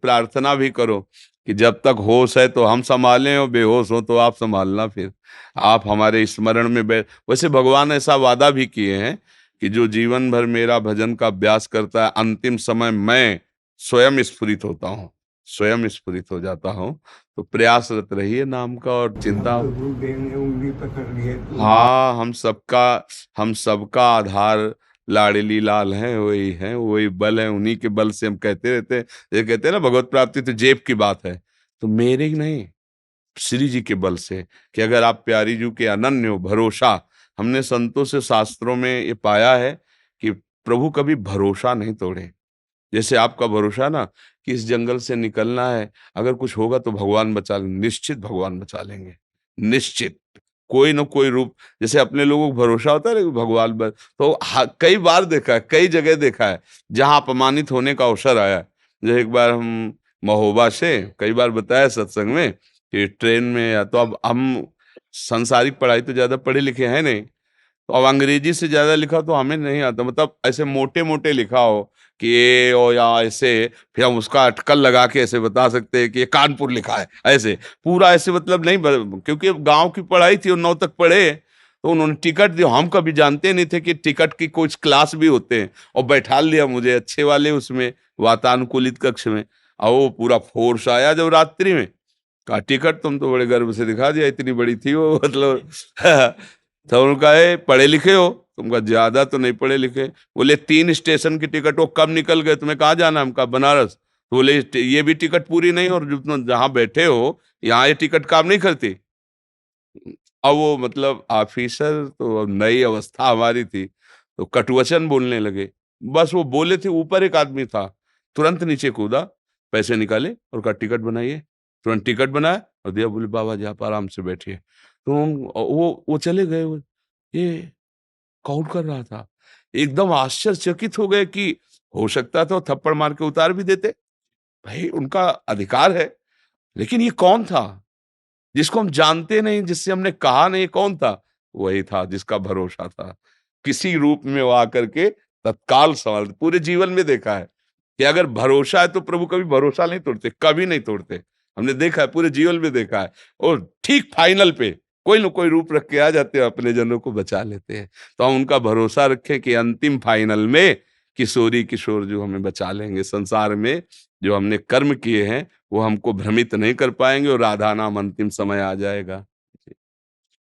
प्रार्थना भी करो कि जब तक होश है तो हम संभालें और बेहोश हो तो आप संभालना, फिर आप हमारे स्मरण में वैसे भगवान ऐसा वादा भी किए हैं कि जो जीवन भर मेरा भजन का अभ्यास करता है, अंतिम समय मैं स्वयं स्फुरित होता हूँ, स्वयं स्फुरित हो जाता हूँ। तो प्रयासरत रहिए नाम का, और चिंता। गुरुदेव ने उंगली पकड़ ली है तो हाँ, हम सबका आधार लाडली लाल हैं, वही हैं, वही बल है, उन्हीं के बल से हम कहते रहते हैं। ये कहते हैं ना भगवत प्राप्ति तो जेब की बात है, तो मेरे ही नहीं, श्री जी के बल से, कि अगर आप प्यारी जी के अनन्य हो भरोसा। हमने संतों से शास्त्रों में ये पाया है कि प्रभु कभी भरोसा नहीं तोड़े। जैसे आपका भरोसा ना कि इस जंगल से निकलना है, अगर कुछ होगा तो भगवान बचा लेंगे, निश्चित भगवान बचा लेंगे, निश्चित। कोई न कोई रूप, जैसे अपने लोगों को भरोसा होता है ना कि भगवान तो कई बार देखा है, कई जगह देखा है जहां अपमानित होने का अवसर आया है। जैसे एक बार हम महोबा से, कई बार बताया सत्संग में, कि ट्रेन में, या तो अब हम संसारिक पढ़ाई तो ज्यादा पढ़े लिखे हैं नहीं, तो अब अंग्रेजी से ज्यादा लिखा तो हमें नहीं आता, मतलब ऐसे मोटे मोटे लिखा हो कि ये और या ऐसे, फिर हम उसका अटकल लगा के ऐसे बता सकते हैं कि ये कानपुर लिखा है, ऐसे पूरा ऐसे, मतलब नहीं क्योंकि गांव की पढ़ाई थी और 9 तक पढ़े, तो उन्होंने टिकट दिया। हम कभी जानते नहीं थे कि टिकट की कुछ क्लास भी होते हैं, और बैठा लिया मुझे अच्छे वाले उसमें, वातानुकूलित कक्ष में। और वो पूरा फोर्स आया जब रात्रि में, कहा टिकट, तुम तो बड़े गर्व से दिखा दिया, इतनी बड़ी थी वो, मतलब तो उनका है पढ़े लिखे हो? तुमका ज्यादा तो नहीं पढ़े लिखे। बोले 3 स्टेशन की टिकट, वो कब निकल गए, तुम्हें कहाँ जाना? हमका बनारस। तो बोले ये भी टिकट पूरी नहीं, और जो तुम जहाँ बैठे हो यहाँ ये टिकट काम नहीं करती। अब वो मतलब ऑफिसर तो, अब नई अवस्था हमारी थी, तो कटुवचन बोलने लगे। बस वो बोले थे, ऊपर एक आदमी था, तुरंत नीचे कूदा, पैसे निकाले और कहा टिकट बनाइए। तुरंत टिकट बनाया और दिया। बोले बाबा जी आप आराम से बैठिए। तो वो चले गए। ये कौन कर रहा था? एकदम आश्चर्यचकित हो गए कि हो सकता था वो थप्पड़ मार के उतार भी देते, भाई उनका अधिकार है, लेकिन ये कौन था जिसको हम जानते नहीं, जिससे हमने कहा नहीं, कौन था? वही था जिसका भरोसा था। किसी रूप में वो आकर के तत्काल संभाल, पूरे जीवन में देखा है कि अगर भरोसा है तो प्रभु कभी भरोसा नहीं तोड़ते, कभी नहीं तोड़ते। हमने देखा है, पूरे जीवन में देखा है। और ठीक फाइनल पे कोई न कोई रूप रख के आ जाते हैं, अपने जनों को बचा लेते हैं। तो हम उनका भरोसा रखें कि अंतिम फाइनल में किशोरी किशोर जो हमें बचा लेंगे। संसार में जो हमने कर्म किए हैं वो हमको भ्रमित नहीं कर पाएंगे, और राधा नाम अंतिम समय आ जाएगा।